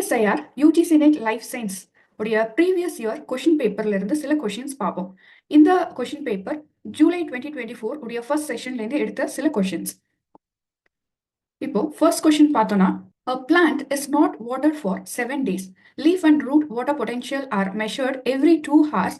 CSIR UGC net life science உடைய previous year question பேப்பர்ல இருந்து சில கொஷின்ஸ் பார்ப்போம். இந்த கொஷின் பேப்பர் ஜூலை 2024 உடைய ஃபர்ஸ்ட் செஷன்ல இருந்து எடுத்த சில கொஷின்ஸ். இப்போ ஃபர்ஸ்ட் கொஷின் பார்த்தோம்னா, a plant is not watered for 7 days. Leaf and root water potential are measured every 2 hours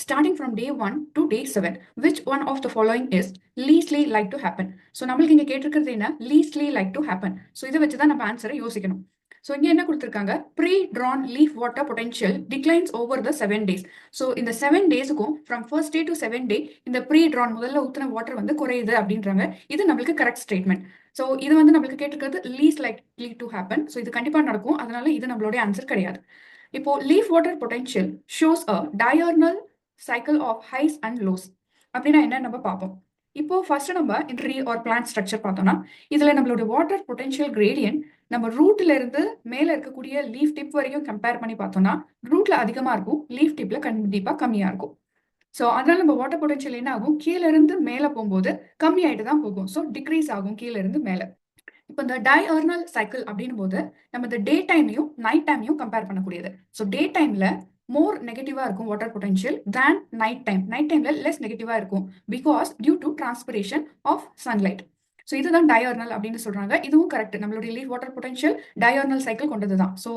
starting from day 1 to day 7. Which one of the following is leastly like to happen? So நம்மளுக்கு இங்கே கேட்டிருக்கிறது என்ன? leastly like to happen. So இதை வச்சு தான் நம்ம ஆன்சரை யோசிக்கணும். ஸோ இங்கே என்ன கொடுத்துருக்காங்க? Pre dawn leaf water potential declines over the 7 days. So இந்த 7 டேஸுக்கும் from first day to 7 day இந்த ப்ரீ ட்ரான் முதல்ல ஊற்றின வாட்டர் வந்து குறையுது அப்படின்றாங்க. இது நம்மளுக்கு கரெக்ட் ஸ்டேட்மெண்ட். ஸோ இது வந்து நம்மளுக்கு கேட்டிருக்கிறது least likely to happen. So இது கண்டிப்பாக நடக்கும், அதனால இது நம்மளுடைய ஆன்சர் கிடையாது. இப்போ leaf water potential shows a diurnal cycle of highs and lows. அப்படின்னா என்ன நம்ம பார்ப்போம். இப்போ ஃபர்ஸ்ட் நம்ம ட்ரீ ஆர் பிளான்ட் ஸ்ட்ரக்சர் பார்த்தோம்னா, இதுல நம்மளோட வாட்டர் பொட்டன்ஷியல் கிரேடியன்ட் நம்ம ரூட்ல இருந்து மேல இருக்கக்கூடிய லீஃப் டிப் வரைக்கும் கம்பேர் பண்ணி பார்த்தோம்னா ரூட்ல அதிகமா இருக்கும், லீஃப் டிப்ல கண்டிப்பா கம்மியா இருக்கும். ஸோ அதனால நம்ம வாட்டர் பொட்டன்ஷியல் என்ன ஆகும்? கீழே இருந்து மேலே போகும்போது கம்மி ஆயிட்டு தான் போகும். ஸோ டிக்ரீஸ் ஆகும் கீழே இருந்து மேலே. இப்போ இந்த டயர்னல் சைக்கிள் அப்படின்னும் போது நம்ம இந்த டே டைமையும் நைட் டைமையும் கம்பேர் பண்ணக்கூடியது. ஸோ டே டைம்ல மோர் நெகட்டிவா இருக்கும் water potential than night time. Night டைம்ல லெஸ் நெகட்டிவா இருக்கும் because due to transpiration of sunlight. So இதுதான் டயர்னல் அப்படின்னு சொல்றாங்க. இதுவும் கரெக்ட். நம்மளுடைய leaf water potential diurnal cycle கொண்டது தான். ஸோ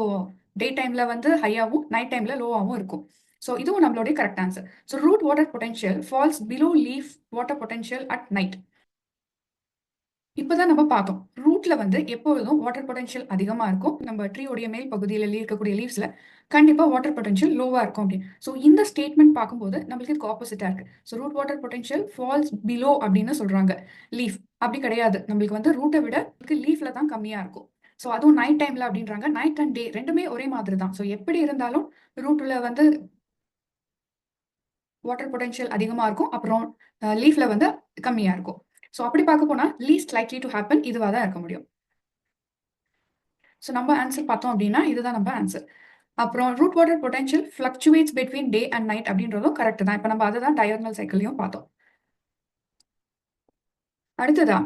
டே டைம்ல வந்து ஹையாகவும் நைட் டைம்ல லோவாகவும் இருக்கும். ஸோ இதுவும் நம்மளுடைய correct answer. So root water potential falls below leaf water potential at night. இப்போதான் நம்ம பார்த்தோம், ரூட்ல வந்து எப்பொழுதும் வாட்டர் பொட்டன்ஷியல் அதிகமா இருக்கும். நம்ம ட்ரீயோடைய மேல் பகுதியில் இருக்கக்கூடிய லீவ்ஸ்ல கண்டிப்பா வாட்டர் பொட்டன்ஷியல் லோவா இருக்கும் அப்படின்னு. ஸோ இந்த ஸ்டேட்மெண்ட் பார்க்கும்போது நம்மளுக்கு இதுக்கு ஆப்போசிட்டா இருக்கு. So root water potential falls below அப்படின்னு சொல்றாங்க. லீஃப் அப்படி கிடையாது. நம்மளுக்கு வந்து ரூட்டை விட லீஃப்ல தான் கம்மியா இருக்கும். ஸோ அதுவும் நைட் டைம்ல அப்படின்றாங்க. நைட் அண்ட் டே ரெண்டுமே ஒரே மாதிரி தான். ஸோ எப்படி இருந்தாலும் ரூட்ல வந்து வாட்டர் பொட்டன்ஷியல் அதிகமா இருக்கும், அப்புறம் லீஃப்ல வந்து கம்மியா இருக்கும். ஸோ அப்படி பார்க்க போனா லீஸ்ட் லைக்லி டு ஹேப்பன் இதுவாக தான் இருக்க முடியும். ஸோ நம்ம ஆன்சர் பார்த்தோம் அப்படின்னா இதுதான் நம்ம ஆன்சர். அப்புறம் root water potential fluctuates between day and night அப்படின்றதும் கரெக்ட் தான். இப்போ நம்ம அதை தான் டயர்னல் சைக்கிளையும் பார்த்தோம். அடுத்ததா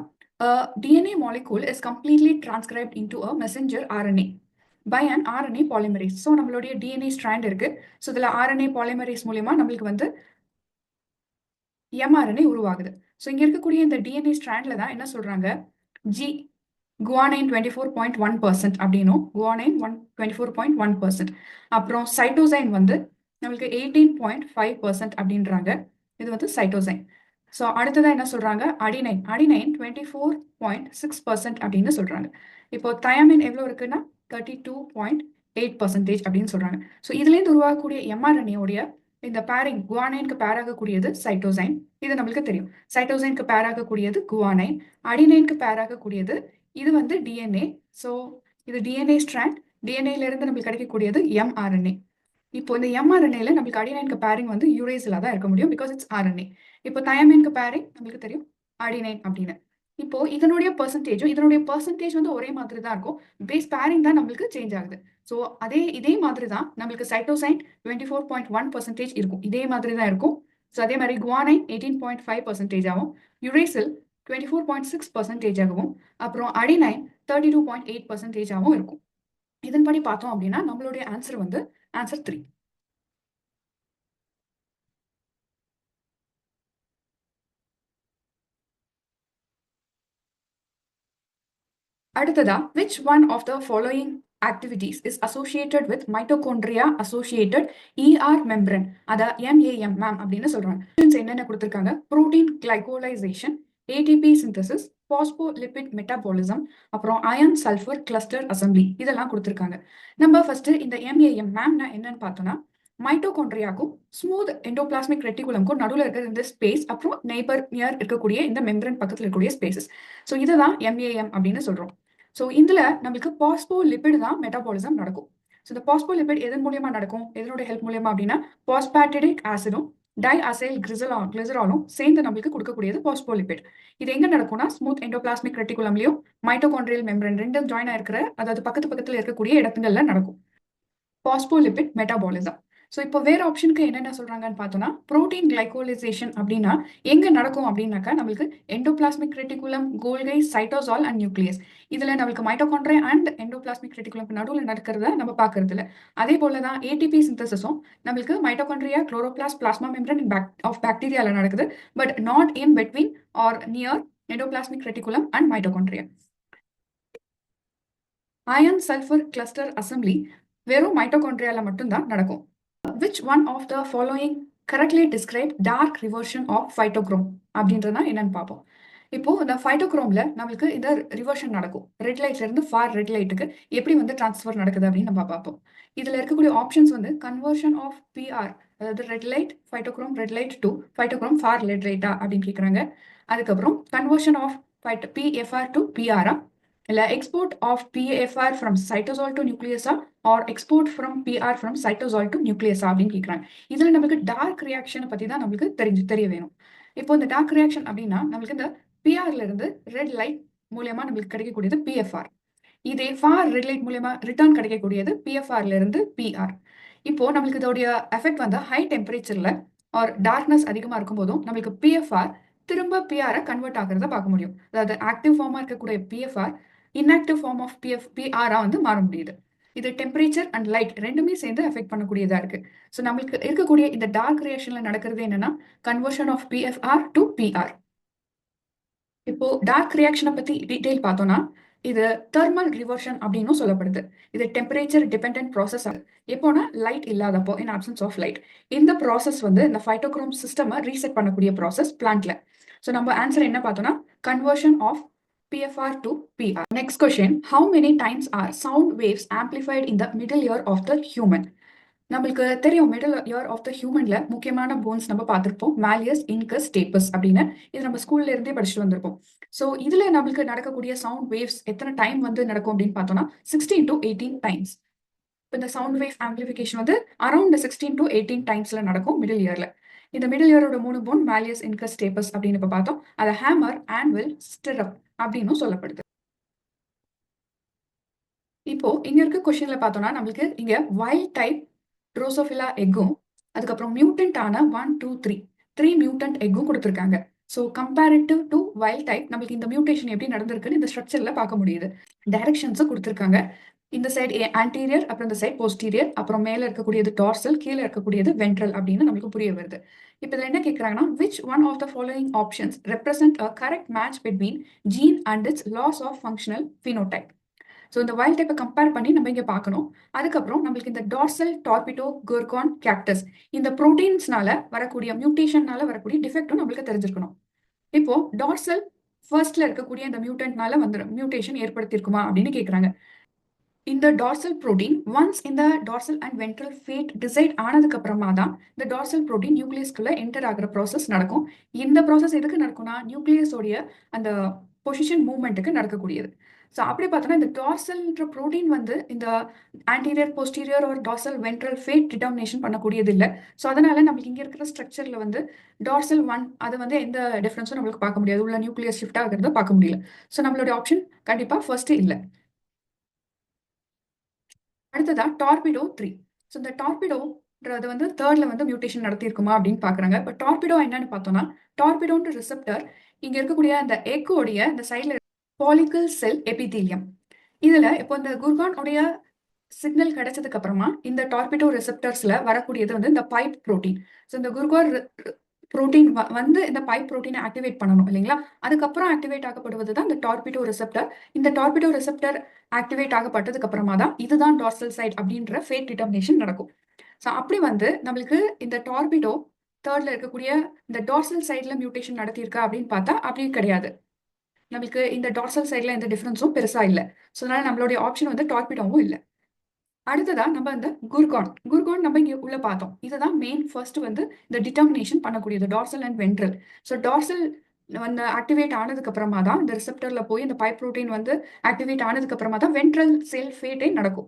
DNA molecule is completely transcribed into a messenger RNA by an RNA polymerase. So நம்மளுடைய DNA strand இருக்கு. ஸோ இதில் RNA polymerase மூலியமா நம்மளுக்கு வந்து mRNA உருவாகுது. ஸோ இங்க இருக்கக்கூடிய இந்த டிஎன்ஏ ஸ்ட்ராண்ட்ல தான் என்ன சொல்றாங்க? குவானைன் 24.1% அப்படின்னும் குவானைன் 24.1%. அப்புறம் சைட்டோசைன் வந்து நம்மளுக்கு 18.5% அப்படின்றாங்க. இது வந்து சைட்டோசைன். ஸோ அடுத்ததான் என்ன சொல்றாங்க? அடினைன் 24.6% அப்படின்னு சொல்றாங்க. இப்போ தயாமின் எவ்வளோ இருக்குன்னா 32.8% அப்படின்னு சொல்றாங்க. ஸோ இதுலேருந்து உருவாகக்கூடிய mRNA இந்த பேரிங் குவானைனுக்கு பேர் ஆகக்கூடியது சைட்டோசைன். இது நம்மளுக்கு தெரியும். சைட்டோசைனுக்கு பேர் ஆகக்கூடியது குவானைன், அடினைனுக்கு பேர் ஆகக்கூடியது இது வந்து டிஎன்ஏ. ஸோ இது டிஎன்ஏ ஸ்ட்ராண்ட். டிஎன்ஏல இருந்து நம்மளுக்கு கிடைக்கக்கூடியது mRNA. இப்போ இந்த mRNAல நம்மளுக்கு அடினைனுக்கு பேரிங் வந்து யூரேசில தான் இருக்க முடியும் பிகாஸ் இட்ஸ் RNA. இப்போ தயாமினுக்கு பேரிங் நம்மளுக்கு தெரியும் அடினைன் அப்படின்னு. இப்போ இதனுடைய பர்சன்டேஜ் வந்து ஒரே மாதிரி தான் இருக்கும். பேஸ் பேரிங் தான் நம்மளுக்கு சேஞ்ச் ஆகுது. ஸோ இதே மாதிரி தான் நம்மளுக்கு சைட்டோசைன் 24.1% இருக்கும். இதே மாதிரி தான் இருக்கும். ஸோ அதே மாதிரி குவானைன் 18.5% ஆகும், யுரேசில் 24.6% ஆகவும், அப்புறம் அடினைன் 32.8% ஆகவும் இருக்கும். இதன்படி பார்த்தோம் அப்படின்னா நம்மளுடைய ஆன்சர் வந்து ஆன்சர் 3. அடுத்ததா, which one of the following activities is associated with mitochondria associated ER membrane? அத MAM அப்படின்னு சொல்றாங்க. என்னென்ன கொடுத்திருக்காங்க? Protein glycosylation, ATP synthesis, phospholipid metabolism, அப்புறம் அயன் சல்ஃபர் கிளஸ்டர் அசம்பிளி இதெல்லாம் கொடுத்திருக்காங்க. நம்ம ஃபர்ஸ்ட் இந்த MAM என்னன்னு பார்த்தோம்னா, மைட்டோகாண்ட்ரியாக்கும் ஸ்மூத் எண்டோபிளாஸ்மிக் ரெட்டிகுலம்க்கும் நடுவில் இருக்கிற இந்த ஸ்பேஸ், அப்புறம் நியர் இருக்கக்கூடிய இந்த மெம்பரன் பக்கத்தில் இருக்கக்கூடிய ஸ்பேசஸ். ஸோ இதுதான் MAM அப்படின்னு சொல்றோம். ஸோ இதுல நம்மளுக்கு பாஸ்போலிபிட் தான் மெட்டாபாலிசம் நடக்கும். ஸோ இந்த பாஸ்போலிபிட் எதன் மூலியமா நடக்கும்? எதனோட ஹெல்ப் மூலியமா அப்படின்னா பாஸ்பாட்டிடிக் ஆசிடும் டைஅசைல் கிளிசராலும் சேர்ந்து நம்மளுக்கு கொடுக்கக்கூடியது பாஸ்போலிபிட். இது எங்க நடக்கும்னா ஸ்மூத் எண்டோபிளாஸ்மிக் ரெட்டிகுலம்லயும் மைட்டோகாண்ட்ரியல் மெம்பரன் ரெண்டும் ஜாயின் ஆயிருக்கிற, அதாவது பக்கத்துல இருக்கக்கூடிய இடத்துங்கள்ல நடக்கும் பாஸ்போலிபிட் மெட்டாபாலிசம். ஸோ இப்போ வேற ஆப்ஷனுக்கு என்னென்ன சொல்றாங்கன்னு பார்த்தோம்னா புரோட்டீன் கிளைகோலிசேஷன் அப்படின்னா எங்க நடக்கும் அப்படின்னாக்கா நம்மளுக்கு endoplasmic reticulum, Golgi, cytosol and nucleus. இதுல நம்மளுக்கு மைட்டோகாண்ட்ரியா அண்ட் எண்டோபிளாஸ்மிக் ரெட்டிகுலம் நடுவில் நடக்கிறத நம்ம பார்க்கறது இல்லை. அதே போல தான் ஏடிபி சிந்தசிஸும் நம்மளுக்கு mitochondria, chloroplast, plasma membrane of பாக்டீரியால நடக்குது, but not in between or near endoplasmic reticulum and mitochondria. Iron sulphur cluster assembly வெறும் மைட்டோகாண்ட்ரியால மட்டும்தான் நடக்கும். Which one of the following correctly describe dark reversion of phytochrome அப்படின்றதா என்னன்னு பார்ப்போம். இப்போ இந்த ஃபைட்டோக்ரோம்ல நம்மளுக்கு இந்த ரிவர்ஷன் நடக்கும். ரெட் லைட்ல இருந்து ஃபார் ரெட் லைட்டுக்கு எப்படி வந்து டிரான்ஸ்ஃபர் நடக்குது அப்படின்னு நம்ம பார்ப்போம். இதுல இருக்கக்கூடிய ஆப்ஷன்ஸ் வந்து கன்வர்ஷன் ஆஃப் பிஆர், அதாவது red light phytochrome red light to phytochrome far red லைட்டா அப்படின்னு கேட்குறாங்க. அதுக்கப்புறம் கன்வர்ஷன் ஆஃப் பிஎஃப்ஆர் டு பிஆரா, இல்லை export of PFR from cytosol to நியூக்ளியஸா or export from PR from cytosol to நியூக்ளியஸா அப்படின்னு கேட்குறாங்க. இதில் நமக்கு டார்க் ரியாக்ஷனை பற்றி தான் நம்மளுக்கு தெரிய வேணும். இப்போ இந்த டார்க் ரியாக்ஷன் அப்படின்னா நம்மளுக்கு இந்த பிஆர்ல இருந்து ரெட் லைட் மூலியமா நம்மளுக்கு கிடைக்கக்கூடியது பிஎஃப்ஆர். இதே ஃபார் ரெட் லைட் மூலியமா ரிட்டர்ன் கிடைக்கக்கூடியது பிஎஃப்ஆர்ல இருந்து பிஆர். இப்போ நம்மளுக்கு இதோடைய எஃபெக்ட் வந்து ஹை டெம்பரேச்சர்ல ஆர் டார்க்னஸ் அதிகமா இருக்கும் போதும் நம்மளுக்கு பிஎஃப்ஆர் திரும்ப பிஆரை கன்வெர்ட் ஆகிறத பார்க்க முடியும். அதாவது ஆக்டிவ் ஃபார்மா இருக்கக்கூடிய பிஎஃப்ஆர் இன்ஆக்டிவ் ஃபார்ம் ஆஃப் பிஆரா வந்து மாற முடியுது. இது டெம்பரேச்சர் அண்ட் லைட் ரெண்டுமே சேர்ந்து எஃபெக்ட் பண்ணக்கூடியதா இருக்கு. ஸோ நம்மளுக்கு இருக்கக்கூடிய இந்த டார்க் ரியாக்ஷன்ல நடக்கிறது என்னன்னா conversion of PFR to PR. இப்போ டார்க் ரியாக்ஷனை பத்தி டீடைல் பார்த்தோம்னா இது தெர்மல் ரிவர்ஷன் அப்படின்னு சொல்லப்படுது. இது டெம்பரேச்சர் டிபெண்டன்ட் ப்ராசஸ். எப்போனா லைட் இல்லாதப்போ, இன் ஆப்சன்ஸ் ஆஃப் லைட். இந்த ப்ராசஸ் வந்து இந்த ஃபைட்டோக்ரோம் சிஸ்டமை ரீசெட் பண்ணக்கூடிய ப்ராசஸ் பிளான்ட்ல. ஸோ நம்ம ஆன்சர் என்ன பார்த்தோம்னா conversion of PFR to PR. Next question, how many times are sound waves amplified in the middle ear of the human? நம்மளுக்கு தெரியும் மிடில் இயர் ஆஃப் த ஹியூமன்ல முக்கியமான போன்ஸ் நம்ம பார்த்துருப்போம், மாலியஸ், இன்கஸ், ஸ்டேப்பஸ் அப்படின்னு. இது நம்ம ஸ்கூல்ல இருந்தே படிச்சுட்டு வந்திருப்போம். ஸோ இதுல நம்மளுக்கு நடக்கக்கூடிய சவுண்ட் வேவ்ஸ் எத்தனை டைம் வந்து நடக்கும் அப்படின்னு பார்த்தோம்னா 16 to 18 டைம்ஸ். இப்போ இந்த சவுண்ட் வேவ் ஆம்பிளிஃபிகேஷன் வந்து அரௌண்ட் 16 to 18 டைம்ஸ்ல நடக்கும் மிடில் இயர்ல. இந்த மிடில் இயரோட 3 போன் மாலியஸ், இன்கஸ், ஸ்டேப்பஸ் அப்படின்னு இப்போ பார்த்தோம். அதை ஹேமர், ஆன்வில், ஸ்டிரப் அப்படின்னு சொல்லப்படுது. இப்போ இங்க இருக்க கொஸ்டின்ல பார்த்தோம்னா நம்மளுக்கு இங்க வைல்ட் டைப் ட்ரோசோஃபிலா எக்கும், அதுக்கப்புறம் மியூட்டன்ட் ஆன 1, 2, 3 மியூட்டன்ட் எக்கும் கொடுத்துருக்காங்க. So comparative to wild type நம்மளுக்கு இந்த மியூட்டேஷன் எப்படி நடந்திருக்குன்னு இந்த ஸ்ட்ரக்சர்ல பார்க்க முடியுது. டைரக்ஷன்ஸும் கொடுத்துருக்காங்க. இந்த சைடு ஆன்டீரியர், அப்புறம் இந்த சைடு போஸ்டீரியர், அப்புறம் மேல இருக்கக்கூடியது டார்சல், கீழே இருக்கக்கூடியது வென்ட்ரல் அப்படின்னு நம்மளுக்கு புரிய வருது. இப்போ இதில் என்ன கேட்குறாங்கன்னா which one of the following options represent a correct match between gene and its loss of functional phenotype. So இந்த வைல்ட் டைப்பை கம்பேர் பண்ணி நம்ம இங்கே பார்க்கணும். அதுக்கப்புறம் நம்மளுக்கு இந்த டார்சல், டார்பிடோ, குர்கான், கேக்டஸ் இந்த ப்ரோட்டீன்ஸ்னால வரக்கூடிய மியூட்டேஷன்னால வரக்கூடிய டிஃபெக்டும் நம்மளுக்கு தெரிஞ்சிருக்கணும். இப்போ டார்சல் ஃபர்ஸ்ட்ல இருக்கக்கூடிய இந்த மியூட்டன்ட்னால வந்து மியூட்டேஷன் ஏற்படுத்தியிருக்குமா அப்படின்னு கேட்குறாங்க. இந்த டார்சல் புரோட்டீன் ஒன்ஸ் இந்த dorsal and ventral fate decide ஆனதுக்கு அப்புறமா தான் இந்த டார்சல் புரோட்டீன் நியூக்ளியஸ்குள்ள என்டர் ஆகிற ப்ராசஸ் நடக்கும். இந்த ப்ராசஸ் எதுக்கு நடக்கும்னா நியூக்ளியஸோடைய அந்த பொசிஷன் மூவ்மெண்ட்டுக்கு நடக்கக்கூடியது. ஸோ அப்படி பார்த்தோன்னா இந்த டார்சல்ன்ற ப்ரோட்டீன் வந்து இந்த ஆன்டீரியர், போஸ்டீரியர் ஒரு டார்சல், வென்ட்ரல் ஃபேட் டிட்டர்மினேஷன் பண்ணக்கூடியது இல்லை. ஸோ அதனால நம்மளுக்கு இங்கே இருக்கிற ஸ்ட்ரக்சர்ல வந்து டார்சல் 1 அது வந்து எந்த டிஃபரன்ஸும் நம்மளுக்கு பார்க்க முடியாது, உள்ள நியூக்ளியஸ் ஷிஃப்ட் ஆகிறத பார்க்க முடியல. ஸோ நம்மளுடைய ஆப்ஷன் கண்டிப்பாக ஃபர்ஸ்ட் இல்லை. அடுத்ததா டார்பிடோ 3. ஸோ இந்த டார்பிடோன்றது வந்து தேர்ட்ல வந்து மியூட்டேஷன் நடத்தியிருக்குமா அப்படின்னு பாக்குறாங்க. இப்போ டார்பிடோ என்னன்னு பார்த்தோம்னா டார்பிடோன்ற ரிசெப்டர் இங்க இருக்கக்கூடிய அந்த எக்கோடைய இந்த சைட்ல பாலிகல் செல் எபிதீலியம். இதுல இப்போ இந்த குர்கான் உடைய சிக்னல் கிடைச்சதுக்கு அப்புறமா இந்த டார்பிடோ ரிசெப்டர்ஸ்ல வரக்கூடியது வந்து இந்த பைப் புரோட்டீன். ஸோ இந்த குர்கான் புரோட்டீன் வந்து இந்த பைப் புரோட்டீனை ஆக்டிவேட் பண்ணணும் இல்லைங்களா? அதுக்கப்புறம் ஆக்டிவேட் ஆகப்படுவது தான் இந்த டார்பிடோ ரிசெப்டர். இந்த டார்பிடோ ரிசெப்டர் ஆக்டிவேட் ஆகப்பட்டதுக்கு அப்புறமா தான் இதுதான் டார்சல் சைட் அப்படின்ற ஃபேட் டிட்டர்மினேஷன் நடக்கும். ஸோ அப்படி வந்து நம்மளுக்கு இந்த டார்பிடோ தேர்ட்ல இருக்கக்கூடிய இந்த டார்சல் சைட்ல மியூட்டேஷன் நடத்தியிருக்கா அப்படின்னு பார்த்தா அப்படி கிடையாது. நம்மளுக்கு இந்த டார்சல் சைட்ல எந்த டிஃபரன்ஸும் பெருசா இல்லை. ஸோ அதனால நம்மளுடைய ஆப்ஷன் வந்து டார்பிடோவும் இல்லை. அடுத்ததா நம்ம இந்த குர்கான் நம்ம இங்க உள்ள பார்த்தோம். இதுதான் மெயின் ஃபர்ஸ்ட் வந்து இந்த டிட்டர்மினேஷன் பண்ணக்கூடியது dorsal and ventral. So dorsal வந்து ஆக்டிவேட் ஆனதுக்கு அப்புறமா தான் இந்த ரிசெப்டர்ல போய் இந்த பைப் புரோட்டீன் வந்து ஆக்டிவேட் ஆனதுக்கு அப்புறமா தான் வென்ட்ரல் செல் ஃபேட்டே நடக்கும்.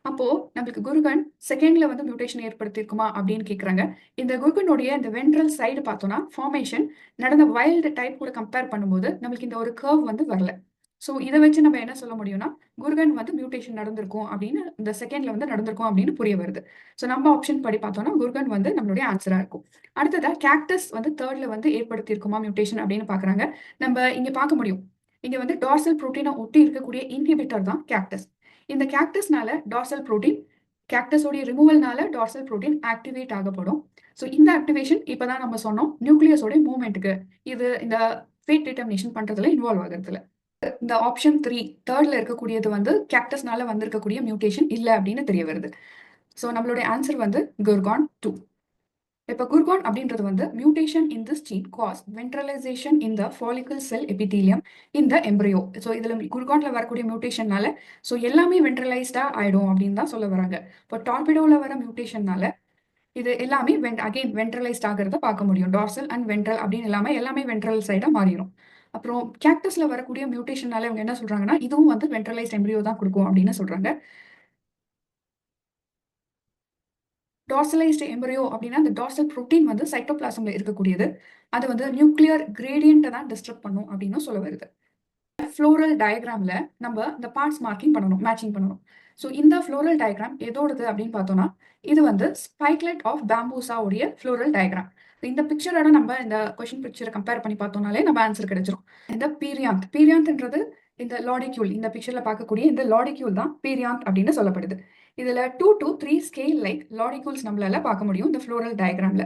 அப்போ நம்மளுக்கு குர்கான் செகண்ட்ல வந்து மியூட்டேஷன் ஏற்படுத்தியிருக்குமா அப்படின்னு கேட்குறாங்க. இந்த குர்கானுடைய இந்த வென்ட்ரல் சைடு பார்த்தோம்னா ஃபார்மேஷன் நடந்த வைல்டு டைப் கூட கம்பேர் பண்ணும்போது நம்மளுக்கு இந்த ஒரு கர்வ் வந்து வரல. ஸோ இதை வச்சு நம்ம என்ன சொல்ல முடியும்னா குர்கன் வந்து மியூட்டேஷன் நடந்திருக்கும் அப்படின்னு இந்த செகண்ட்ல வந்து நடந்திருக்கும் அப்படின்னு புரிய வருது. ஸோ நம்ம ஆப்ஷன் படி பார்த்தோம்னா குர்கன் வந்து நம்மளுடைய ஆன்சரா இருக்கும். அடுத்ததா கேக்டஸ் வந்து தேர்ட்ல வந்து ஏற்படுத்தியிருக்குமா மியூட்டேஷன் அப்படின்னு பாக்குறாங்க. நம்ம இங்க பார்க்க முடியும். இங்க வந்து டார்சல் புரோட்டீனை ஒட்டி இருக்கக்கூடிய இன்ஹிபிட்டர் தான் கேக்டஸ். இந்த கேக்டஸ்னால டார்சல் புரோட்டீன் கேக்டஸோடைய ரிமூவல்னால டார்சல் புரோட்டீன் ஆக்டிவேட் ஆகப்படும். ஸோ இந்த ஆக்டிவேஷன் இப்பதான் நம்ம சொன்னோம் நியூக்ளியஸோட மூவ்மெண்ட்டுக்கு இது இந்த ஃபேட் டிட்டர்மினேஷன் பண்றதுல இன்வால்வ் ஆகுறதுல. இந்த ஆப்ஷன் 3 தேர்ட்ல இருக்கக்கூடியது வந்து கேக்டஸ்னால வந்திருக்கக்கூடிய மியூட்டேஷன் இல்ல அப்படின்னு தெரிய வருது. ஸோ நம்மளுடைய ஆன்சர் வந்து குர்கான் 2. இப்போ குர்கான் அப்படின்றது வந்து mutation in this gene causes ventralization in the follicle cell epithelium in the embryo. So இதுல குர்கான்ல வரக்கூடிய மியூட்டேஷன்னால ஸோ எல்லாமே வென்ட்ரலைஸ்டா ஆயிடும் அப்படின்னு தான் சொல்ல வராங்க. இப்போ டார்பிடோல வர மியூட்டேஷன்னால இது எல்லாமே அகைன் வென்ட்ரலைஸ்ட் ஆகிறத பார்க்க முடியும். டார்சல் அண்ட் வென்ட்ரல் அப்படின்னு இல்லாம எல்லாமே வென்ட்ரல் சைடா மாறிடும். அப்புறம் கேக்டஸ்ல வரக்கூடிய மியூட்டேஷனால இவங்க என்ன சொல்றாங்கன்னா இதுவும் வந்து வென்ட்ரலைஸ்ட் எம்ப்ரியோ தான் கொடுக்கும் அப்படின்னு சொல்றாங்க. டார்சலைஸ்டு எம்பரியோ அப்படின்னா அந்த டார்சல் புரோட்டீன் வந்து சைட்டோபிளாசம்ல இருக்கக்கூடியது. அது வந்து நியூக்ளியர் கிரேடியன்ட்டை தான் டிஸ்டர்ப் பண்ணும் அப்படின்னு சொல்ல வருது. ஃப்ளோரல் டயக்ராம்ல நம்ம இந்த பார்ட்ஸ் மார்க்கிங் பண்ணணும், மேட்சிங் பண்ணணும். ஸோ இந்த ஃப்ளோரல் டயக்ராம் எதோடது அப்படின்னு பார்த்தோம்னா இது வந்து ஸ்பைக்லெட் ஆஃப் பேம்பூசா உடைய ஃப்ளோரல் டயக்ராம். இந்த பிக்சரோட நம்ம இந்த கொஸ்டின் பிக்சரை கம்பேர் பண்ணி பார்த்தோம்னாலே நம்ம ஆன்சர் கிடைச்சிரும். இந்த பீரியாந்த்ன்றது இந்த லாடிக்யூல், இந்த பிக்சர்ல பார்க்கக்கூடிய இந்த லாடிக்யூல் தான் பீரியாந்த் அப்படின்னு சொல்லப்படுது. இதுல 2 to 3 ஸ்கேல் லைக் லாடிக்யூல்ஸ் நம்மளால பார்க்க முடியும் இந்த ஃப்ளோரல் டயக்ராம்ல.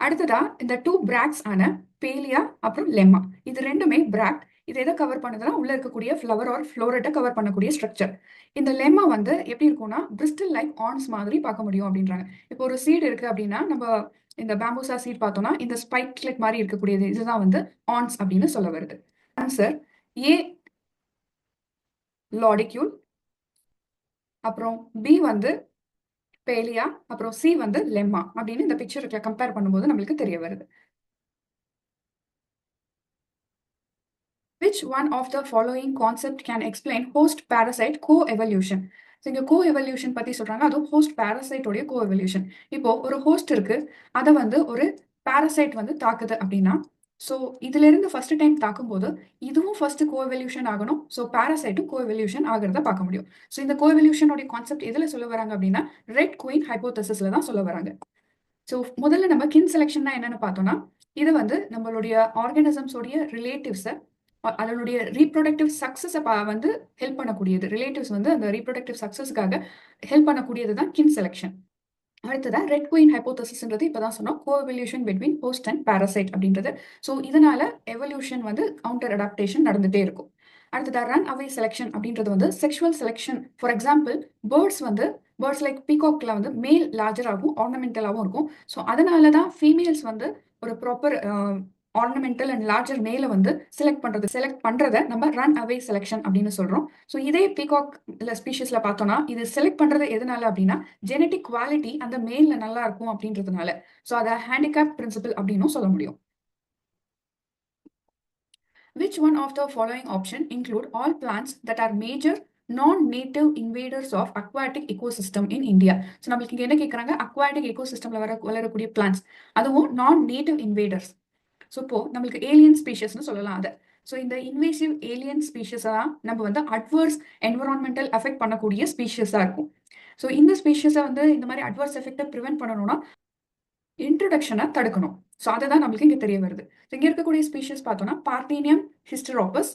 அடுத்ததா இந்த 2 பிராக்ட்ஸ் ஆன பேலியா அப்புறம் லெம்மா, இது ரெண்டுமே பிராக்ட். இது எதை கவர் பண்ணுதுன்னா உள்ள இருக்கக்கூடிய ஃப்ளவர் ஆர் ஃப்ளோரட்டை கவர் பண்ணக்கூடிய ஸ்ட்ரக்சர். இந்த லெம்மா வந்து எப்படி இருக்கும்னா பிரிஸ்டல் லைக் ஆன்ஸ் மாதிரி பார்க்க முடியும் அப்படின்றாங்க. இப்போ ஒரு சீட் இருக்கு அப்படின்னா நம்ம இந்த பேம்பூசா சீட் பார்த்தோம்னா இந்த ஸ்பைக்லெட் மாதிரி இருக்கக்கூடியது இதுதான் வந்து ஆன்ஸ் அப்படின்னு சொல்ல வருது. ஆன்சர் ஏ லாடிக்யூல், அப்புறம் பி வந்து பேலியா, அப்புறம் சி வந்து லெம்மா அப்படின்னு இந்த பிக்சருக்கு கம்பேர் பண்ணும்போது நம்மளுக்கு தெரிய வருது. Which one of the following concept can explain host parasite co-evolution? So இங்க co-evolution பத்தி சொல்றாங்க, அதுவும் host parasite உடைய co-evolution. இப்போ ஒரு host இருக்கு, அதை வந்து ஒரு parasite வந்து தாக்குது அப்படின்னா ஸோ இதுல இருந்து ஃபர்ஸ்ட் டைம் தாக்கும்போது இதுவும் ஃபர்ஸ்ட் கோஎவல்யூஷன் ஆகணும். ஸோ பாராசைட்டும் கோஎவல்யூஷன் ஆகிறத பார்க்க முடியும். ஸோ இந்த கோஎவல்யூஷனோட கான்செப்ட் எதுல சொல்ல வராங்க அப்படின்னா ரெட் குயின் ஹைபோதசிஸ்ல தான் சொல்ல வராங்க. ஸோ முதல்ல நம்ம கின் செலெக்ஷன்னா என்னன்னு பார்த்தோம்னா இது வந்து நம்மளுடைய ஆர்கானிசம்ஸோடைய ரிலேட்டிவ்ஸை அதனுடைய ரீப்ரொடக்டிவ் சக்சஸை வந்து ஹெல்ப் பண்ணக்கூடியது. ரிலேட்டிவ்ஸ் வந்து அந்த ரீப்ரொடக்டிவ் சக்சஸ்க்காக ஹெல்ப் பண்ணக்கூடியது தான் கின் செலெக்ஷன். அடுத்ததான் ரெட் குயின் ஹைபோதசிஸ்ன்றது இப்பதான் சொன்னோம் coevolution between host and parasite அப்படின்றது. ஸோ இதனால எவல்யூஷன் வந்து கவுண்டர் அடாப்டேஷன் நடந்துட்டே இருக்கும். அடுத்ததா ரன் அவே செலெக்ஷன் அப்படின்றது வந்து sexual selection. For example birds like பீகாக்ல வந்து மேல் லார்ஜராகவும் ஆர்னமெண்டலாகவும் இருக்கும். ஸோ அதனால தான் ஃபீமேல்ஸ் வந்து ஒரு ப்ராப்பர் ஆர்னமெண்டல் அண்ட் லார்ஜர் மேல வந்து செலக்ட் பண்றத நம்ம ரன் அவே செலெக்ஷன் அப்படின்னு சொல்றோம். ஸோ இதே பீகாக் ஸ்பீஷஸ்ல பார்த்தோம்னா இது செலக்ட் பண்றது எதனால அப்படின்னா ஜெனட்டிக் குவாலிட்டி அந்த மேல்ல நல்லா இருக்கும் அப்படின்றதுனால. ஸோ அதை ஹேண்டிகேப் பிரின்சிபல் அப்படின்னும் சொல்ல முடியும். Which one of the following option include all plants that are major non-native invaders of aquatic ecosystem in India? So நம்மளுக்கு இங்க என்ன கேட்குறாங்க, அக்வாட்டிக் எக்கோசிஸ்டம்ல வளரக்கூடிய பிளான்ஸ், அதுவும் நான் நேட்டிவ் இன்வேடர்ஸ். ஸோ இப்போ நம்மளுக்கு ஏலியன் ஸ்பீஷஸ்னு சொல்லலாம் அதை. ஸோ இந்த இன்வேசிவ் ஏலியன் ஸ்பீஷஸா நம்ம வந்து அட்வர்ஸ் என்விரான்மெண்டல் அஃபெக்ட் பண்ணக்கூடிய ஸ்பீஷஸா இருக்கும். ஸோ இந்த ஸ்பீஷஸை வந்து இந்த மாதிரி அட்வர்ஸ் எஃபெக்டை ப்ரிவென்ட் பண்ணணும்னா இன்ட்ரோடக்ஷனை தடுக்கணும். ஸோ அதுதான் நம்மளுக்கு இங்கே தெரிய வருது. இங்கே இருக்கக்கூடிய ஸ்பீஷஸ் பார்த்தோம்னா பார்த்தீனியம் ஹிஸ்டரோபஸ்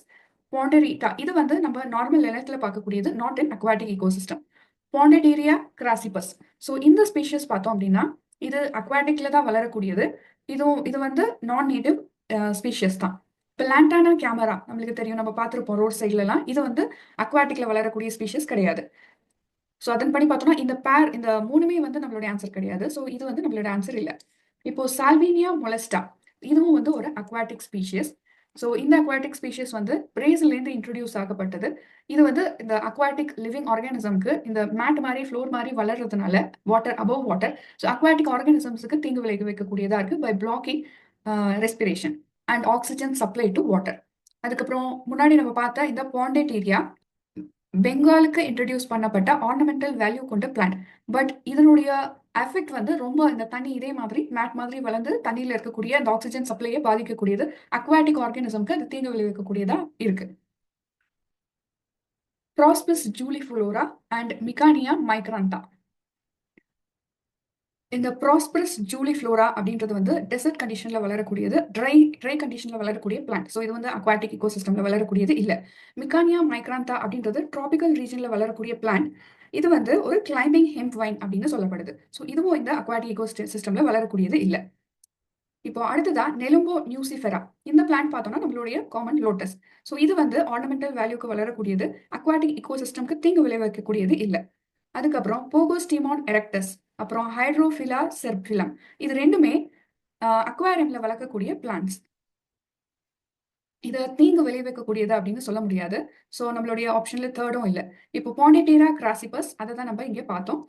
பாண்டரீட்டா, இது வந்து நம்ம நார்மல் நிலத்தில் பார்க்கக்கூடியது, not in aquatic ecosystem. Pontederia crassipes, so இந்த ஸ்பீஷஸ் பார்த்தோம் அப்படின்னா இது அக்வாட்டிக்ல தான் வளரக்கூடியது. இது வந்து நான் நேட்டிவ் ஸ்பீஷியஸ் தான். பிளான்டானா கேமரா நம்மளுக்கு தெரியும், நம்ம பார்த்துருப்போம் ரோட் சைட்லலாம். இது வந்து அக்வாட்டிக்ல வளரக்கூடிய ஸ்பீஷஸ் கிடையாது. ஸோ அதன்படி பார்த்தோம்னா இந்த மூணுமே வந்து நம்மளுடைய ஆன்சர் கிடையாது. ஸோ இது வந்து நம்மளோட ஆன்சர் இல்லை. இப்போ சால்வினியா மொலஸ்டா, இதுவும் வந்து ஒரு அக்வாட்டிக் ஸ்பீஷியஸ். ஸோ இந்த அக்வாட்டிக் ஸ்பீஷியஸ் வந்து பிரேசில்லேருந்து இன்ட்ரடியூஸ் ஆகப்பட்டது. இது வந்து இந்த அக்வாட்டிக் லிவிங் ஆர்கானிசம்க்கு இந்த மேட் மாதிரி ஃப்ளோர் மாதிரி வளர்றதுனால water above water, so aquatic ஆர்கானிசம்ஸுக்கு தீங்கு வைக்கக்கூடியதா இருக்கு by blocking respiration and oxygen supply to water. அதுக்கப்புறம் முன்னாடி நம்ம பார்த்த இந்த பாண்டேட்டீரியா பெங்காலுக்கு இன்ட்ரடியூஸ் பண்ணப்பட்ட ஆர்னமெண்டல் வேல்யூ கொண்ட பிளான்ட். பட் இதனுடைய எஃபெக்ட் வந்து ரொம்ப இந்த தண்ணி இதே மாதிரி மேட் மாதிரி வளர்ந்து தண்ணியில் இருக்கக்கூடிய அந்த ஆக்சிஜன் சப்ளையை பாதிக்கக்கூடியது. அக்வாட்டிக் ஆர்கானிசம்க்கு அது தீங்கு விளைவிக்கக்கூடியதா இருக்கு. Prosperous juliflora and Micania micrantha. இந்த ப்ராஸ்பரஸ் ஜூலிஃப்ளோரா அப்படின்றது வந்து டெசர்ட் கண்டிஷன்ல வளரக்கூடியது, ட்ரை கண்டிஷன்ல வளரக்கூடிய பிளான்ட். ஸோ இது வந்து அக்வாட்டிக் இக்கோசிஸ்டம்ல வளரக்கூடியது இல்ல. மிகானியா மைக்ராந்தா அப்படின்றது டிராபிக்கல் ரீஜன்ல வளரக்கூடிய பிளான்ட். இது வந்து ஒரு கிளைம்பிங் ஹெம்ப் வைன் அப்படின்னு சொல்லப்படுது. ஸோ இதுவும் இந்த அக்வாட்டிக் இக்கோ சிஸ்டம்ல வளரக்கூடியது இல்ல. இப்போ அடுத்ததா நெலும்போ நியூசிஃபெரா. இந்த பிளான்ட் பார்த்தோம்னா நம்மளுடைய காமன் லோட்டஸ். ஸோ இது வந்து ஆர்னமெண்டல் வேல்யூக்கு வளரக்கூடியது, அக்வாட்டிக் இக்கோசிஸ்டம்க்கு தீங்கு விளைவிக்கக்கூடியது இல்ல. அதுக்கப்புறம் போகோஸ்டிமான் எரெக்டஸ், அப்புறம் ஹைட்ரோஃபிலா செர்பிலம். இது ரெண்டுமே அக்வாரியம்ல வளர்க்கக்கூடிய பிளான்ட்ஸ். இதை தீங்கு விளைவிக்கக்கூடியது அப்படின்னு சொல்ல முடியாது. ஸோ நம்மளுடைய ஆப்ஷன்ல தேர்டும் இல்லை. இப்போ பாண்டிடேரா கிராசிபஸ், அதை தான் நம்ம இங்கே பார்த்தோம்.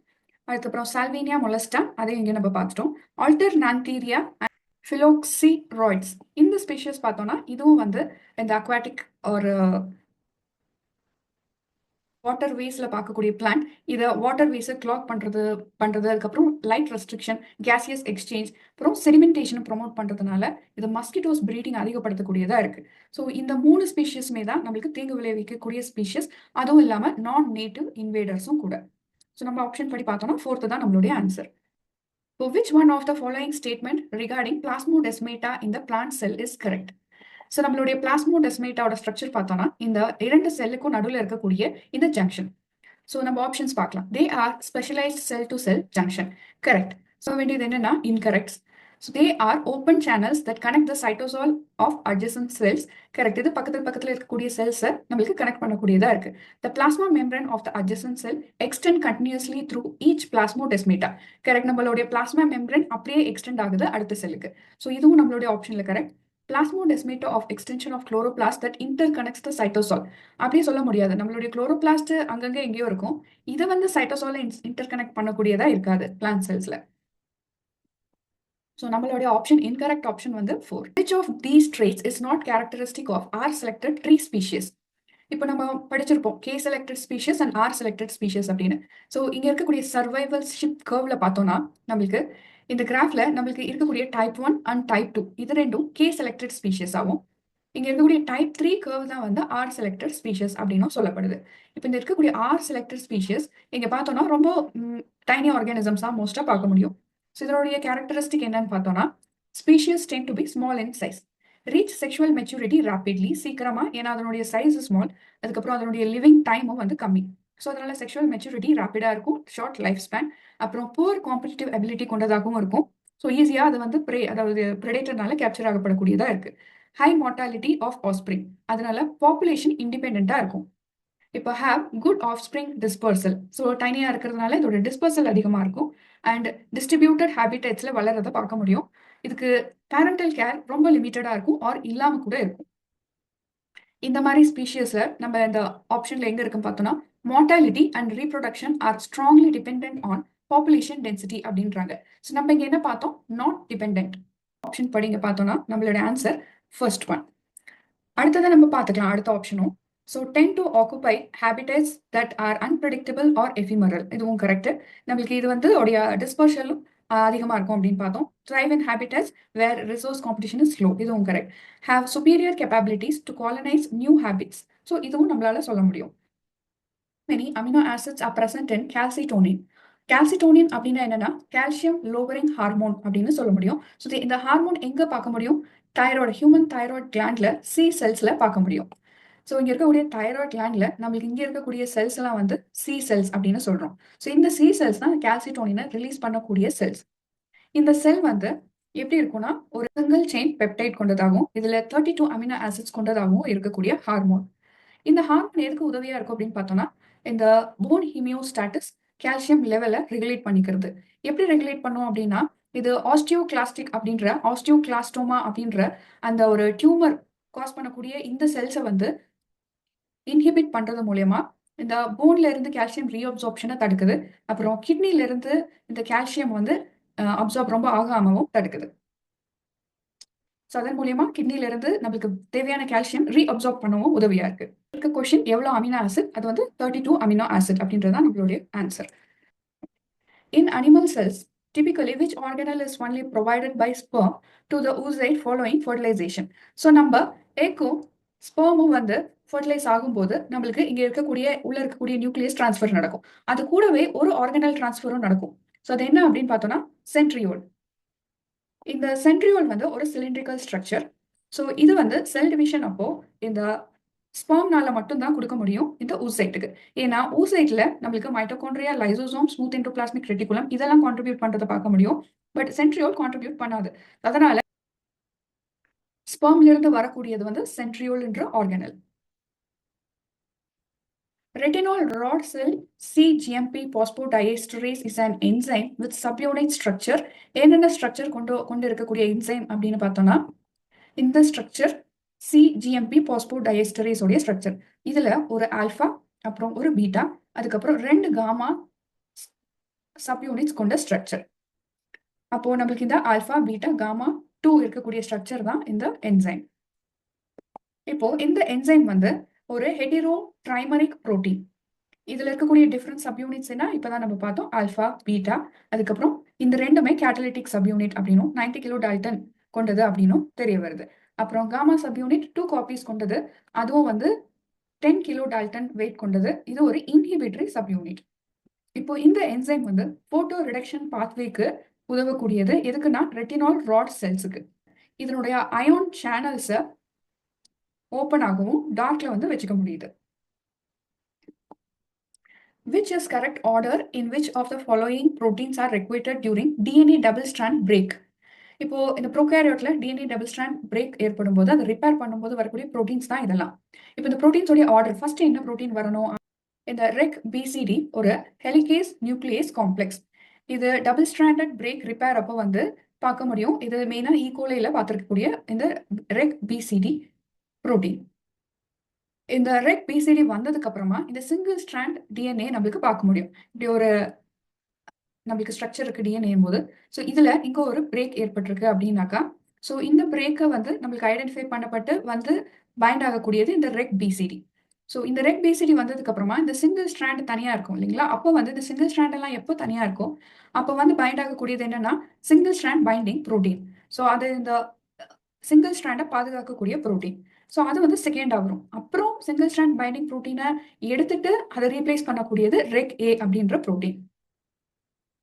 அதுக்கப்புறம் சால்வேனியா மொலஸ்டா, அதையும் இங்கே நம்ம பார்த்துட்டோம். ஆல்டர் நான்தீரியா, ஃபிலோக்சிராய்ட்ஸ். இந்த ஸ்பீஷியஸ் பார்த்தோம்னா இதுவும் வந்து இந்த அக்வாட்டிக் ஒரு வாட்டர் வேஸ்ல பார்க்கக்கூடிய பிளான்ட். இதை வாட்டர் வேஸை கிளாக் பண்றது அதுக்கப்புறம் லைட் ரெஸ்ட்ரிக்ஷன், கேசியஸ் எக்ஸ்சேஞ்ச், அப்புறம் செடிமெண்டேஷன் ப்ரொமோட் பண்றதுனால இது மஸ்கிட்டோஸ் பிரீடிங் அதிகப்படுத்தக்கூடியதா இருக்கு. ஸோ இந்த 3 ஸ்பீஷியஸ்மே தான் நம்மளுக்கு தீங்கு விளைவிக்கக்கூடிய ஸ்பீஷியஸ். அதுவும் இல்லாம நான் நேட்டிவ் இன்வேடர்ஸும் கூட. ஸோ நம்ம ஆப்ஷன் படி பார்த்தோம்னா 4th தான் நம்மளுடைய answer. So which one of the following statement regarding plasmodesmata in the plant cell is correct? So நம்மளுடைய பிளாஸ்மோடெஸ்மேட்டாவோட ஸ்ட்ரக்சர் பார்த்தோம்னா இந்த 2 செல்லுக்கும் நடுவில் இருக்கக்கூடிய இந்த ஜங்ஷன். ஸோ நம்ம ஆப்ஷன்ஸ் பார்க்கலாம். They are specialised cell to cell junction. Correct. So வேண்டியது என்னன்னா incorrect. So they are open channels that connect the cytosol of adjacent cells. Correct. இது பக்கத்தில் இருக்கக்கூடிய செல்ஸை நம்மளுக்கு கனெக்ட் பண்ணக்கூடியதா இருக்கு. The plasma membrane of the adjacent cell extend continuously through each plasmodesmata. Correct. நம்மளுடைய பிளாஸ்மா மெம்பரன் அப்படியே எக்ஸ்டெண்ட் ஆகுது அடுத்த செல்லுக்கு. ஸோ இதுவும் நம்மளுடைய ஆப்ஷன்ல correct. Plasmodesmata of extension of chloroplast that interconnects the cytosol. அப்படியே சொல்ல முடியாது. நம்மளுடைய குளோரோபிளாஸ்ட் அங்கங்க எங்கேயோ இருக்கும். இதை வந்து சைட்டோசால இன்டர்கனெக்ட் பண்ணக்கூடியதா இருக்காது பிளான்ட் செல்ஸ்ல. ஸோ நம்மளுடைய ஆப்ஷன் இன்கரெக்ட் ஆப்ஷன் வந்து 4. Which of these traits is not characteristic of R selected tree species? இப்போ நம்ம படிச்சிருப்போம் K selected species and R selected species அப்படின்னு. ஸோ இங்க இருக்கக்கூடிய சர்வைவல்ஷிப் கர்வ்ல பார்த்தோம்னா நம்மளுக்கு இந்த கிராஃப்ல நம்மளுக்கு இருக்கக்கூடிய டைப் 1 அண்ட் டைப் 2 இது ரெண்டும் K செலக்டட் ஸ்பீஷியஸ் ஆகும். இங்க இருக்கக்கூடிய டைப் 3 கர்வ் தான் வந்து R செலக்டட் ஸ்பீஷியஸ் அப்படின்னும் சொல்லப்படுது. இப்போ இந்த இருக்கக்கூடிய R செலக்டட் ஸ்பீஷியஸ் இங்க பார்த்தோம்னா ரொம்ப டைனி ஆர்கானிசம்ஸ் தான் மோஸ்டா பார்க்க முடியும். ஸோ இதனுடைய கேரக்டரிஸ்டிக் என்னன்னு பார்த்தோம்னா species tend to be small in size, reach sexual maturity rapidly, சீக்கிரமா, ஏன்னா அதனுடைய சைஸ் ஸ்மால், அதுக்கப்புறம் அதனுடைய லிவிங் டைமும் வந்து கம்மி. ஸோ அதனால செக்ஷுவல் மெச்சூரிட்டி ரேபிடா இருக்கும், ஷார்ட் லைஃப் ஸ்பேன், அப்புறம் புவர் காம்படிட்டிவ் எபிலிட்டி கொண்டதாகவும் இருக்கும். ஸோ ஈஸியா அது வந்து அதாவது பிரெடேட்டர்னால கேப்சர் ஆகப்படக்கூடியதா இருக்கு. ஹை மார்டாலிட்டி ஆஃப் ஆஃப்ஸ்பிரிங், அதனால பாப்புலேஷன் இண்டிபெண்டா இருக்கும். இப்போ have good offspring dispersal, so டைனியா இருக்கிறதுனால இதோட டிஸ்பர்சல் அதிகமா இருக்கும். அண்ட் டிஸ்ட்ரிபியூட்டட் ஹேபிடேட்ஸ்ல வளர்றதை பார்க்க முடியும். இதுக்கு பேரண்டல் கேர் ரொம்ப லிமிட்டடா இருக்கும் ஆர் இல்லாம கூட இருக்கும். இந்த மாதிரி ஸ்பீஷியஸ்ல நம்ம இந்த ஆப்ஷன்ல எங்க இருக்குன்னு பார்த்தோம்னா mortality and reproduction R strongly dependent on population density அப்படின்றாங்க. ஸோ நம்ம இங்க என்ன பார்த்தோம், நாட் டிபெண்டன்ட். ஆப்ஷன் படிங்க பார்த்தோம்னா நம்மளோட ஆன்சர் ஃபர்ஸ்ட் ஒன். அடுத்ததை நம்ம பார்த்துக்கலாம் அடுத்த ஆப்ஷனும். So tend to occupy habitats that are unpredictable or ephemeral, இதுவும் கரெக்ட். நம்மளுக்கு இது வந்து உடைய டிஸ்பர்ஷலும் அதிகமா இருக்கும் அப்படின்னு பார்த்தோம். Thrive in habitats where resource competition is slow, இதுவும் correct. Have superior capabilities to colonise new habits, so இதுவும் நம்மளால சொல்ல முடியும். many amino acids are present in calcitonin. calcitonin அப்படின்னா என்னன்னா கால்சியம் லோவரிங் ஹார்மோன் அப்படின்னு சொல்ல முடியும். ஸோ இந்த ஹார்மோன் எங்க பார்க்க முடியும், தைராய்டு, ஹியூமன் தைராய்டு கிளாண்ட்ல சி செல்ஸ்ல பார்க்க முடியும். ஸோ இங்க இருக்கக்கூடிய தைராய்டு கிளாண்ட்ல நம்மளுக்கு இங்க இருக்கக்கூடிய செல்ஸ் எல்லாம் வந்து சி செல்ஸ் அப்படின்னு சொல்றோம். ஸோ இந்த சி செல்ஸ் தான் கால்சிட்டோனினை ரிலீஸ் பண்ணக்கூடிய செல்ஸ். இந்த செல் வந்து எப்படி இருக்கும்னா ஒரு சிங்கிள் செயின் பெப்டைட் கொண்டதாகவும் இதுல 32 அமினோ ஆசிட்ஸ் கொண்டதாகவும் இருக்கக்கூடிய ஹார்மோன். இந்த ஹார்மோன் எதுக்கு உதவியா இருக்கும் அப்படின்னு பார்த்தோம்னா இந்த போன் ஹிமியோஸ்டாட்டிஸ், கால்சியம் லெவலை ரெகுலேட் பண்ணிக்கிறது. எப்படி ரெகுலேட் பண்ணும் அப்படின்னா இது ஆஸ்டியோகிளாஸ்டிக் அப்படின்ற ஆஸ்டியோகிளாஸ்டோமா அப்படின்ற அந்த ஒரு டியூமர் காஸ் பண்ணக்கூடிய இந்த செல்ஸை வந்து இன்ஹிபிட் பண்றது மூலயமா இந்த போன்ல இருந்து கால்சியம் ரீஅப்சார்ப்ஷனை தடுக்குது. அப்புறம் கிட்னில இருந்து இந்த கால்சியம் வந்து அப்சார்ப் ரொம்ப ஆகாமவும் தடுக்குது. ஸோ அதன் மூலியமா கிட்னில இருந்து நம்மளுக்கு தேவையான கால்சியம் ரீஅப்சார்ப் பண்ணவும் உதவியா இருக்கு. இருக்க கொஸ்டின் எவ்வளவு அமினோ ஆசிட், அது வந்து 32 அமினோ ஆசிட் அப்படின்றதான் நம்மளுடைய answer. In animal cells typically which organelle is only provided by sperm to the oocyte following fertilization? So நம்ம எக்கும் ஸ்பெர்மும் வந்து ஃபர்டிலைஸ் ஆகும்போது நம்மளுக்கு இங்க உள்ள இருக்கக்கூடிய நியூக்ளியஸ் டிரான்ஸ்ஃபர் நடக்கும். அது கூடவே ஒரு ஆர்கனல் டிரான்ஸ்ஃபரும் நடக்கும். ஸோ அது என்ன அப்படின்னு பார்த்தோம்னா சென்ட்ரியோல். இந்த சென்ட்ரியோல் வந்து ஒரு சிலிண்ட்ரிக்கல் ஸ்ட்ரக்சர். ஸோ இது வந்து செல் டிவிஷன் அப்போ இந்த ஸ்பெர்ம்னால மட்டும் தான் கொடுக்க முடியும் இந்த ஊசைட்டுக்கு. ஏன்னா ஊசைட்ல நம்மளுக்கு mitochondria, lysosome, smooth endoplasmic reticulum இதெல்லாம் கான்ட்ரிபியூட் பண்றதை பார்க்க முடியும். பட் சென்ட்ரியோல் கான்ட்ரிபியூட் பண்ணாது. அதனால ஸ்பெர்ம்ல இருந்து வரக்கூடியது வந்து சென்ட்ரியோல் என்ற organelle. Retinol rod cell cGMP phosphodiesterase is an enzyme with subunit structure. என்னென்ன ஸ்ட்ரக்சர் கொண்டு இருக்கக்கூடிய என்சைம் அப்படின்னு பார்த்தோம்னா இந்த ஸ்ட்ரக்சர் cGMP phosphodiesterase உடைய ஸ்ட்ரக்சர். இதுல ஒரு ஆல்பா, அப்புறம் ஒரு பீட்டா, அதுக்கப்புறம் 2 காமா சப்யூனிட்ஸ் கொண்ட ஸ்ட்ரக்சர். அப்போ நம்மளுக்கு இந்த ஆல்பா, பீட்டா, காமா 2 இருக்கக்கூடிய ஸ்ட்ரக்சர் தான் இந்த என்சைம். இப்போ இந்த என்சைம் வந்து ஒரு ஹெட்டிரோ ட்ரைமரிக் புரோட்டீன். இதுல இருக்கக்கூடிய டிஃபரன்ஸ் சப்யூனிட்ஸ் என்ன இப்பதான் நம்ம பார்த்தோம். ஆல்பா, பீட்டா, அதுக்கப்புறம் இந்த ரெண்டுமே கேட்டலிட்டிக் சப்யூனிட் அப்படின்னும் 90 கிலோ டால்டன் கொண்டது அப்படின்னும் தெரிய வருது. அப்புறம் காமா சப்யூனிட் 2 காப்பீஸ் கொண்டது, அதுவும் வந்து 10 கிலோ டால்டன் வெயிட் கொண்டது. இது ஒரு இன்ஹிபிட்டரி சப்யூனிட். இப்போ இந்த என்சைம் வந்து போட்டோ ரிடக்ஷன் பாத்வேக்கு உதவக்கூடியது. எதுக்குன்னா ரெட்டினால் ராட் செல்ஸுக்கு. இதனுடைய அயோன் சேனல்ஸை ஓப்பன் ஆகவும் டார்க்ல வந்து வச்சுக்க முடியுது. Which is correct order in which of the following proteins are required during DNA double strand break? இப்போ இந்த ப்ரோகாரியோட்ல DNA டபுள் ஸ்ட்ராண்ட் பிரேக் ஏற்படும் போது அதை ரிப்பேர் பண்ணும்போது வரக்கூடிய ப்ரோட்டீன்ஸ் தான் இதெல்லாம். இப்போ இந்த ப்ரோட்டீன்ஸோடைய ஆர்டர் ஃபர்ஸ்ட் என்ன ப்ரோட்டீன் வரணும்? இந்த ரெக் பிசிடி ஒரு ஹெலிகேஸ் நியூக்ளியஸ் காம்ப்ளெக்ஸ். இது டபுள் ஸ்ட்ராண்டட் பிரேக் ரிப்பேர் அப்போ வந்து பார்க்க முடியும். இது மெயினா ஈகோலைல பார்த்துருக்கக்கூடிய இந்த ரெக் பிசிடி ப்ரோட்டீன். இந்த ரெக் பிசிடி வந்ததுக்கு அப்புறமா இந்த சிங்கிள் ஸ்ட்ராண்ட் டிஎன்ஏ நம்மளுக்கு பார்க்க முடியும். இப்படி ஒரு நம்மளுக்கு ஸ்ட்ரக்சர் இருக்கு டிஎன்ஏ போது. ஸோ இதுல இங்க ஒரு பிரேக் ஏற்பட்டிருக்கு அப்படின்னாக்கா, ஸோ இந்த பிரேக்கை வந்து நம்மளுக்கு ஐடென்டிஃபை பண்ணப்பட்டு வந்து பைண்ட் ஆகக்கூடியது இந்த ரெக் பிசிடி. ஸோ இந்த ரெக் பிசிடி வந்ததுக்கு அப்புறமா இந்த சிங்கிள் ஸ்ட்ராண்ட் தனியா இருக்கும் இல்லைங்களா? அப்போ வந்து இந்த சிங்கிள் ஸ்ட்ராண்ட் எல்லாம் எப்போ தனியா இருக்கும் அப்போ வந்து பைண்ட் ஆகக்கூடியது என்னன்னா single strand binding protein. So அது இந்த சிங்கிள் ஸ்ட்ராண்டை பாதுகாக்கக்கூடிய ப்ரோட்டீன். ஸோ அது வந்து செகண்டா வரும். அப்புறம் சிங்கிள் ஸ்ட்ராண்ட் பைண்டிங் ப்ரோட்டீனை எடுத்துட்டு அதை ரீப்ளேஸ் பண்ணக்கூடியது ரெக் ஏ அப்படின்ற ப்ரோட்டீன்.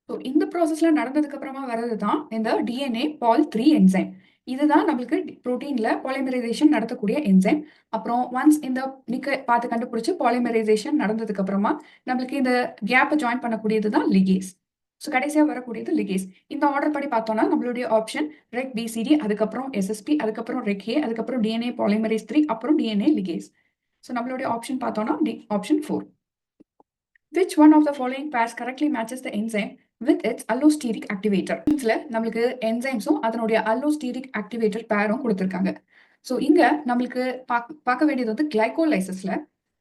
ஸோ இந்த ப்ராசஸ்ல நடந்ததுக்கு அப்புறமா வர்றது தான் இந்த டிஎன்ஏ பால்3 என்சைம். இதுதான் நம்மளுக்கு ப்ரோட்டீன்ல பாலிமரைசேஷன் நடத்தக்கூடிய என்சைம். அப்புறம் ஒன்ஸ் இந்த பார்த்து கண்டுபிடிச்சு பாலிமரைசேஷன் நடந்ததுக்கு அப்புறமா நம்மளுக்கு இந்த கேப்பை ஜாயின் பண்ணக்கூடியது தான் லிகேஸ். ஸோ கடைசியாக வரக்கூடியது லிகேஸ். இந்த ஆர்டர் படி பார்த்தோம்னா நம்மளுடைய ஆப்ஷன் ரெக் பிசிடி, அதுக்கப்புறம் எஸ்எஸ்பி, அதுக்கப்புறம் ரெக் ஏ, அதுக்கப்புறம் டிஎன்ஏ பாலிமரேஸ் 3, அப்புறம் டிஎன்ஏ லிகேஸ். ஸோ நம்மளுடைய ஆப்ஷன் பார்த்தோம்னா option 4. Which one of the following pairs correctly matches the enzyme with its allosteric activator? இதுல நம்மளுக்கு என்சைம்ஸும் அதனுடைய allosteric activator பேரும் கொடுத்துருக்காங்க. ஸோ இங்க நம்மளுக்கு பார்க்க வேண்டியது வந்து கிளைகோலைசிஸ்ல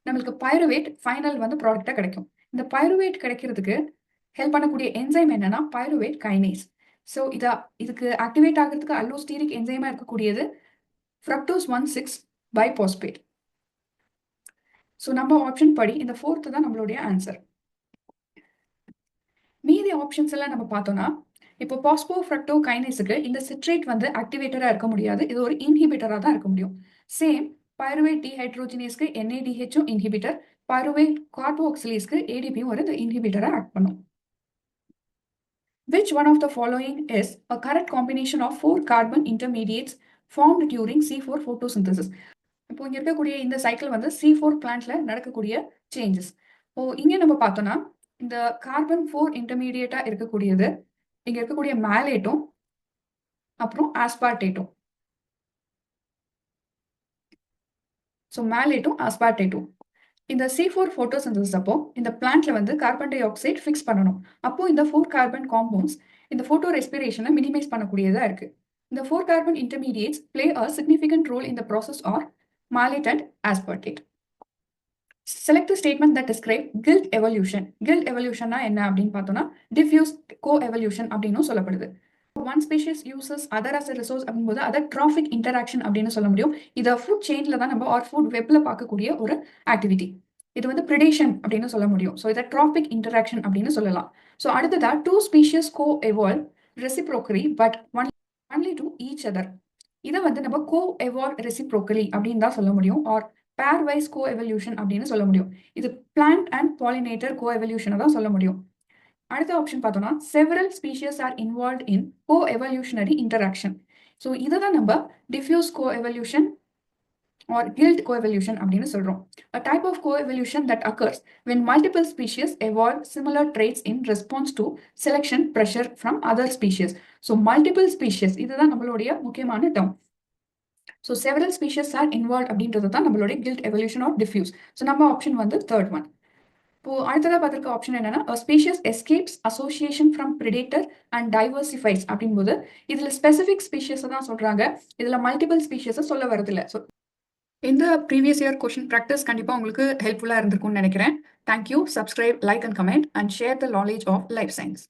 நம்மளுக்கு பைருவேட் ஃபைனல் வந்து ப்ராடக்டா கிடைக்கும். இந்த பைருவேட் கிடைக்கிறதுக்கு ஹெல்ப் பண்ணக்கூடிய என்சைம் என்னன்னா பைருவேட் கைனேஸ். ஸோ இதுக்கு ஆக்டிவேட் ஆகிறதுக்கு அல்லோஸ்டீரிக் என்சைமா இருக்கக்கூடியது ஃப்ரக்டோஸ் 1,6 பைபாஸ்பேட். ஸோ நம்ம ஆப்ஷன் படி இந்த 4th தான் நம்மளுடைய ஆன்சர். மீதி ஆப்ஷன்ஸ் எல்லாம் நம்ம பார்த்தோம்னா இப்போ பாஸ்போ ஃப்ரக்டோ கைனேஸுக்கு இந்த சிட்ரேட் வந்து ஆக்டிவேட்டரா இருக்க முடியாது. இது ஒரு இன்ஹிபிட்டரா தான் இருக்க முடியும். சேம் பைருவேட் டிஹைட்ரோஜினேஸ்க்கு NADHும் இன்ஹிபிட்டர், பைருவேட் கார்போக்சிலேஸ்க்கு ADPயும் ஒரு இன்ஹிபிட்டரா ஆக்ட் பண்ணும். Which one of the following is a correct combination of 4 carbon intermediates formed during C4 photosynthesis? இப்போ இங்க இருக்கக்கூடிய இந்த சைக்கிள் வந்து C4 பிளான்ட்ல நடக்கக்கூடிய சேஞ்சஸ். இங்க நம்ம பார்த்தோம்னா இந்த கார்பன் 4 இன்டர்மீடியேட்டா இருக்கக்கூடியது இங்க இருக்கக்கூடிய மேலேட்டும் அப்புறம் ஆஸ்பார்டேட்டும். ஸோ மேலேட்டும் ஆஸ்பார்டேட்டும் இந்த C4 ஃபோட்டோசிந்தசிஸ் அப்போ இந்த பிளான்ட்ல வந்து கார்பன் டை ஆக்சைடு ஃபிக்ஸ் பண்ணணும். அப்போ இந்த 4 கார்பன் காம்பவுண்ட்ஸ் இந்த போட்டோ ரெஸ்பிரேஷனை மினிமைஸ் பண்ணக்கூடியதா இருக்கு. இந்த 4 carbon intermediates play a significant role in the process are malate and aspartate. Select the statement that describe guild evolution. Guild evolution என்ன அப்படின்னு பார்த்தோம்னா diffuse co-evolution அப்படின்னு சொல்லப்படுது. One species uses other as a resource அப்படிங்கும்போது அதை trophic interaction அப்படின்னு சொல்ல முடியும். இதை ஃபுட் செயின்ல தான் நம்ம ஆர் ஃபுட் வெப்ல பார்க்கக்கூடிய ஒரு ஆக்டிவிட்டி. இது வந்து predation அப்படின்னு சொல்ல முடியும். ஸோ இதை trophic interaction அப்படின்னு சொல்லலாம். ஸோ அடுத்ததா 2 species co-evolve reciprocally but only to each other. இதை வந்து நம்ம co-evolve reciprocally அப்படின்னு தான் சொல்ல முடியும். ஆர் பேர் வைஸ் கோ எவல்யூஷன் அப்படின்னு சொல்ல முடியும். இது பிளான்ட் அண்ட் பாலினேட்டர் கோ எவல்யூஷனை தான் சொல்ல முடியும். அடுத்த ஆப்ஷன் பார்த்தோம்னா several species are involve in co evolutionary interaction. So இதை தான் நம்ம diffuse co evolution or guilt coevolution அப்படின்னு சொல்றோம். A type of coevolution that occurs when multiple species evolve similar traits in response to selection pressure from other species. So multiple species இதுதான் நம்மளுடைய முக்கியமான term. So several species are involved அப்படின்றது தான் நம்மளுடைய guilt evolution or diffuse. So நம்ம option வந்து third one. இப்போ அடுத்ததா பார்த்திருக்க ஆப்ஷன் என்னன்னா a species escapes association from predator and diversifies அப்படின்போது இதுல ஸ்பெசிபிக் ஸ்பீஷியஸ் தான் சொல்றாங்க, இதுல மல்டிபிள் ஸ்பீஷியஸ் சொல்ல வரதில்லை. ஸோ இந்த ப்ரீவியஸ் இயர் கொஷின் ப்ராக்டிஸ் கண்டிப்பாக உங்களுக்கு ஹெல்ப்ஃபுல்லாக இருந்திருக்கும்னு நினைக்கிறேன். Thank you. Subscribe, like and comment and share the knowledge of life science.